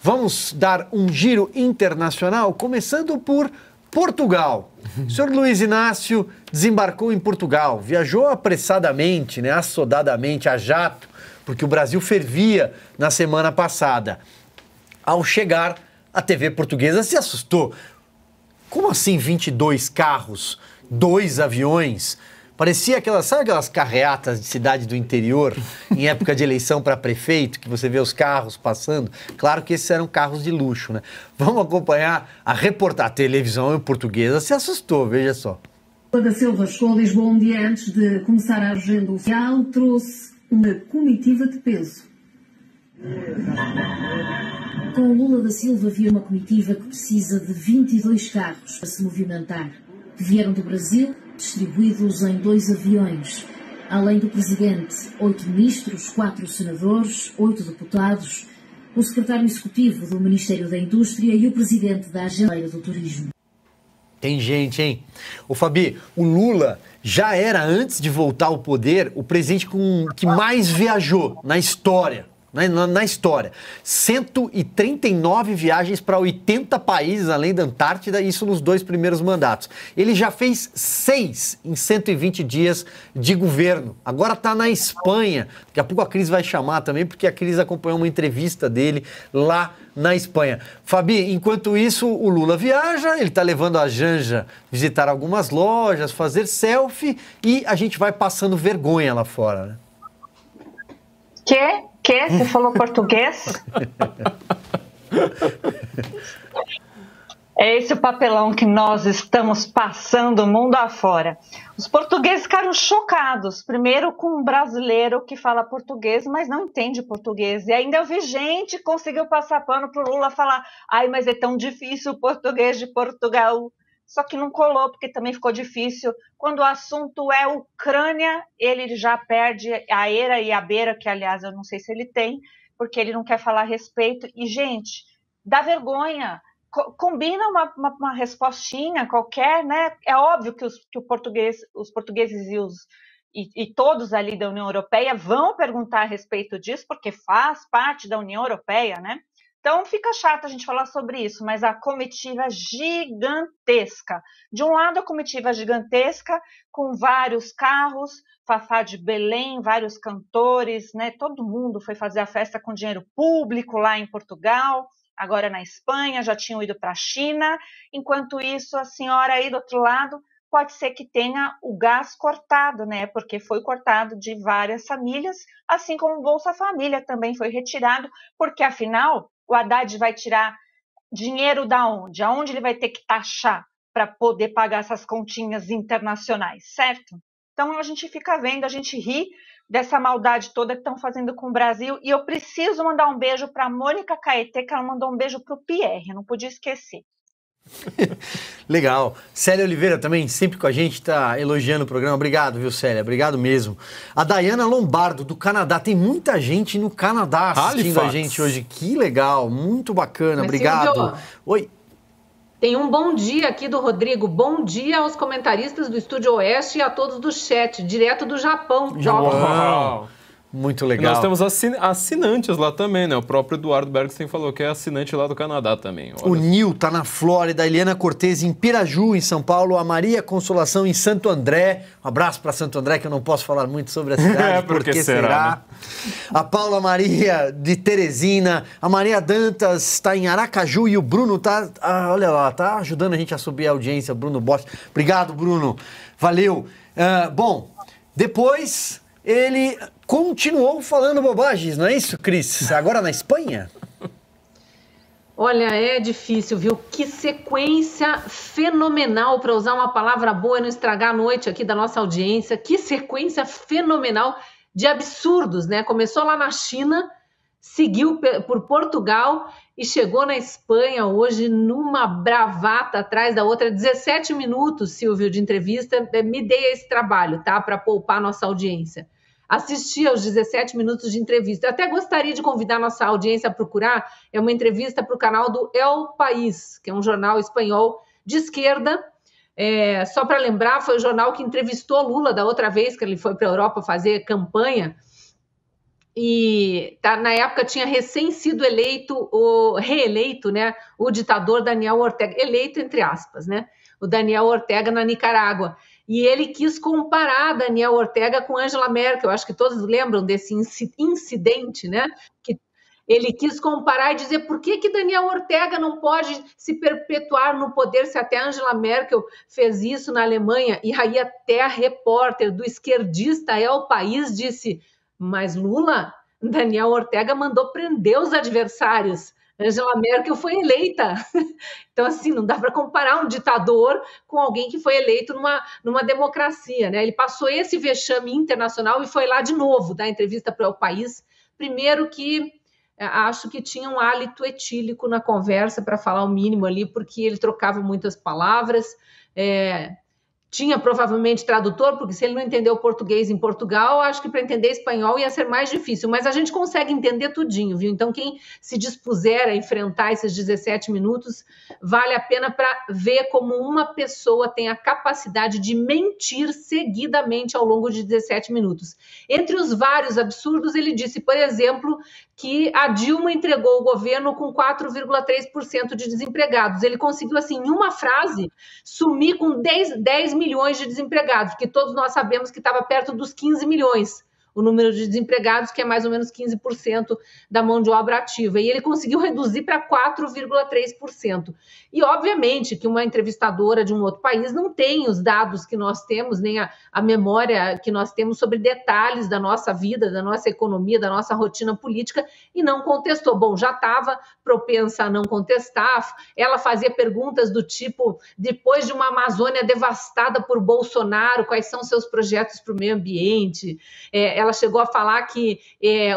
Vamos dar um giro internacional, começando por Portugal. O senhor Luiz Inácio desembarcou em Portugal, viajou apressadamente, né, assodadamente, a jato, porque o Brasil fervia na semana passada. Ao chegar, a TV portuguesa se assustou. Como assim 22 carros, 2 aviões? Parecia sabe aquelas carreatas de cidade do interior, em época de eleição para prefeito, que você vê os carros passando? Claro que esses eram carros de luxo, né? Vamos acompanhar a reportagem. A televisão portuguesa se assustou, veja só. Lula da Silva chegou a Lisboa um dia antes de começar a agenda oficial, trouxe uma comitiva de peso. Com Lula da Silva havia uma comitiva que precisa de 22 carros para se movimentar, que vieram do Brasil, distribuídos em 2 aviões. Além do presidente, 8 ministros, 4 senadores, 8 deputados, o secretário executivo do Ministério da Indústria e o presidente da Agência do Turismo. Tem gente, hein? Ô Fabi, o Lula já era, antes de voltar ao poder, o presidente que mais viajou na história. Na história. 139 viagens para 80 países, além da Antártida, isso nos 2 primeiros mandatos. Ele já fez 6 em 120 dias de governo. Agora está na Espanha. Daqui a pouco a Cris vai chamar também, porque a Cris acompanhou uma entrevista dele lá na Espanha. Fabi, enquanto isso, o Lula viaja, ele está levando a Janja visitar algumas lojas, fazer selfie e a gente vai passando vergonha lá fora, né? Que? Você falou português? É esse o papelão que nós estamos passando o mundo afora. Os portugueses ficaram chocados, primeiro com um brasileiro que fala português, mas não entende português. E ainda eu vi gente que conseguiu passar pano pro Lula falar: ai, mas é tão difícil o português de Portugal. Só que não colou, porque também ficou difícil. Quando o assunto é Ucrânia, ele já perde a eira e a beira, que, aliás, eu não sei se ele tem, porque ele não quer falar a respeito. E, gente, dá vergonha. Combina uma respostinha qualquer, né? É óbvio que os portugueses e todos ali da União Europeia vão perguntar a respeito disso, porque faz parte da União Europeia, né? Então fica chato a gente falar sobre isso, mas a comitiva gigantesca. De um lado, a comitiva gigantesca, com vários carros, Fafá de Belém, vários cantores, né? Todo mundo foi fazer a festa com dinheiro público lá em Portugal, agora na Espanha, já tinham ido para a China. Enquanto isso, a senhora aí do outro lado pode ser que tenha o gás cortado, né? Porque foi cortado de várias famílias, assim como o Bolsa Família também foi retirado, porque afinal o Haddad vai tirar dinheiro da onde? Aonde ele vai ter que taxar para poder pagar essas continhas internacionais, certo? Então a gente fica vendo, a gente ri dessa maldade toda que estão fazendo com o Brasil. E eu preciso mandar um beijo para a Mônica Caetê, que ela mandou um beijo para o Pierre, não podia esquecer. Legal. Célia Oliveira também, sempre com a gente, está elogiando o programa. Obrigado, viu, Célia? Obrigado mesmo. A Dayana Lombardo, do Canadá. Tem muita gente no Canadá assistindo a gente hoje. Que legal, muito bacana. Mas, obrigado. Silvio, oi. Tem um bom dia aqui do Rodrigo. Bom dia aos comentaristas do Estúdio Oeste e a todos do chat, direto do Japão. Uau. Muito legal. E nós temos assinantes lá também, né? O próprio Eduardo Bergstein falou que é assinante lá do Canadá também. O Nil tá na Flórida, a Eliana Cortez em Piraju, em São Paulo, a Maria Consolação em Santo André. Um abraço para Santo André, que eu não posso falar muito sobre a cidade, porque será? Né? A Paula Maria de Teresina, a Maria Dantas está em Aracaju e o Bruno tá, olha lá, tá ajudando a gente a subir a audiência, Bruno Bosch. Obrigado, Bruno. Valeu. Bom, depois ele continuou falando bobagens, não é isso, Cris? Agora na Espanha? Olha, é difícil, viu? Que sequência fenomenal, para usar uma palavra boa e não estragar a noite aqui da nossa audiência. Que sequência fenomenal de absurdos, né? Começou lá na China, seguiu por Portugal e chegou na Espanha hoje numa bravata atrás da outra. 17 minutos, Silvio, de entrevista. Me dei esse trabalho, tá? Para poupar nossa audiência. Assisti aos 17 minutos de entrevista. Eu até gostaria de convidar nossa audiência a procurar. É uma entrevista para o canal do El País, que é um jornal espanhol de esquerda. Só para lembrar, foi o jornal que entrevistou Lula da outra vez que ele foi para a Europa fazer campanha. E na época tinha recém sido reeleito, né, o ditador Daniel Ortega, eleito entre aspas, né, o Daniel Ortega na Nicarágua. E ele quis comparar Daniel Ortega com Angela Merkel. Eu acho que todos lembram desse incidente, né? Que ele quis comparar e dizer por que Daniel Ortega não pode se perpetuar no poder se até Angela Merkel fez isso na Alemanha. E aí até a repórter do esquerdista É o País disse: mas Lula, Daniel Ortega mandou prender os adversários. Angela Merkel foi eleita. Então, assim, não dá para comparar um ditador com alguém que foi eleito numa democracia, né? Ele passou esse vexame internacional e foi lá de novo dar entrevista para o país. Primeiro que acho que tinha um hálito etílico na conversa, para falar o mínimo ali, porque ele trocava muitas palavras, tinha provavelmente tradutor, porque se ele não entendeu português em Portugal, acho que para entender espanhol ia ser mais difícil, mas a gente consegue entender tudinho, viu? Então quem se dispuser a enfrentar esses 17 minutos, vale a pena para ver como uma pessoa tem a capacidade de mentir seguidamente ao longo de 17 minutos. Entre os vários absurdos, ele disse, por exemplo, que a Dilma entregou o governo com 4,3% de desempregados. Ele conseguiu, assim, em uma frase, sumir com 10 milhões de desempregados, porque todos nós sabemos que estava perto dos 15 milhões o número de desempregados, que é mais ou menos 15% da mão de obra ativa. E ele conseguiu reduzir para 4,3%. E, obviamente, que uma entrevistadora de um outro país não tem os dados que nós temos, nem a memória que nós temos sobre detalhes da nossa vida, da nossa economia, da nossa rotina política, e não contestou. Bom, já estava propensa a não contestar. Ela fazia perguntas do tipo, depois de uma Amazônia devastada por Bolsonaro, quais são seus projetos para o meio ambiente? Ela chegou a falar que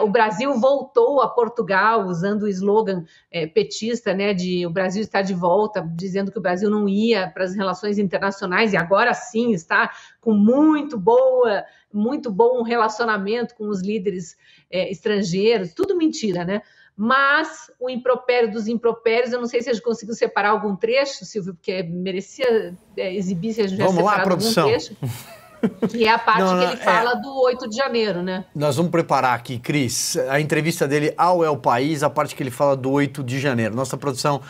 o Brasil voltou a Portugal, usando o slogan petista, né, de o Brasil está de volta, dizendo que o Brasil não ia para as relações internacionais, e agora sim está com muito bom relacionamento com os líderes estrangeiros, tudo mentira, né? Mas o impropério dos impropérios, eu não sei se a gente conseguiu separar algum trecho, Silvio, porque merecia exibir se a gente tivesse separado algum trecho. Que é a parte que ele fala do 8 de janeiro, né? Nós vamos preparar aqui, Cris, a entrevista dele ao El País, a parte que ele fala do 8 de janeiro. Nossa produção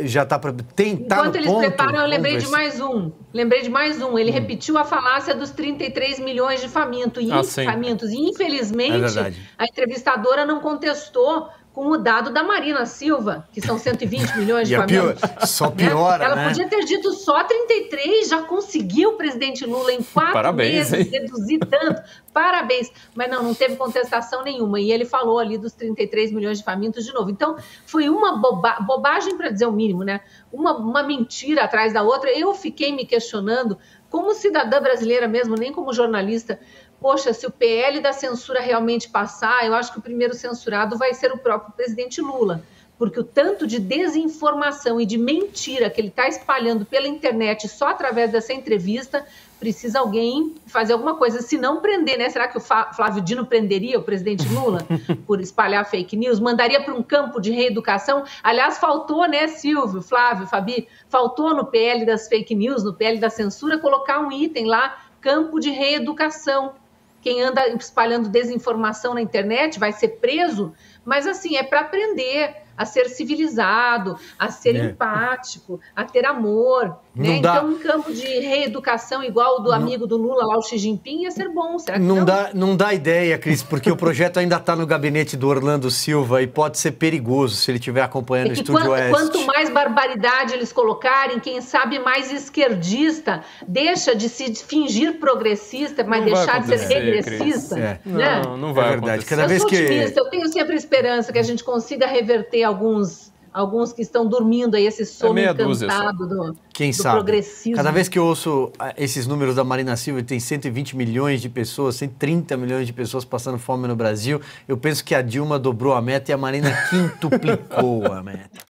já está... Enquanto eles preparam, eu lembrei de mais um. Ele repetiu a falácia dos 33 milhões de famintos. E, infelizmente, a entrevistadora não contestou com o dado da Marina Silva, que são 120 milhões de famintos. Só piora, Ela podia ter dito só 33, já conseguiu o presidente Lula em 4 meses reduzir tanto. Parabéns. Mas não teve contestação nenhuma. E ele falou ali dos 33 milhões de famintos de novo. Então, foi uma bobagem, para dizer o mínimo, né? Uma mentira atrás da outra. Eu fiquei me questionando, como cidadã brasileira mesmo, nem como jornalista, poxa, se o PL da censura realmente passar, eu acho que o primeiro censurado vai ser o próprio presidente Lula, porque o tanto de desinformação e de mentira que ele está espalhando pela internet só através dessa entrevista, precisa alguém fazer alguma coisa, se não prender, né? Será que o Flávio Dino prenderia o presidente Lula por espalhar fake news? Mandaria para um campo de reeducação? Aliás, faltou, né, Silvio, Flávio, Fabi, faltou no PL das fake news, no PL da censura, colocar um item lá, campo de reeducação. Quem anda espalhando desinformação na internet vai ser preso, mas assim, é para aprender a ser civilizado, a ser empático, a ter amor, né? Então, um campo de reeducação igual o do amigo do Lula, lá o Xi Jinping, ia ser bom, será que não? Não dá ideia, Cris, porque o projeto ainda está no gabinete do Orlando Silva e pode ser perigoso se ele estiver acompanhando o Estúdio Oeste. Quanto mais barbaridade eles colocarem, quem sabe mais esquerdista, deixa de se fingir progressista, mas deixar de ser regressista. Né? Não vai verdade. Cada vez que... Eu tenho sempre esperança que a gente consiga reverter alguns que estão dormindo aí, esse sono encantado do progressismo. Cada vez que eu ouço esses números da Marina Silva, tem 120 milhões de pessoas, 130 milhões de pessoas passando fome no Brasil, eu penso que a Dilma dobrou a meta e a Marina quintuplicou a meta.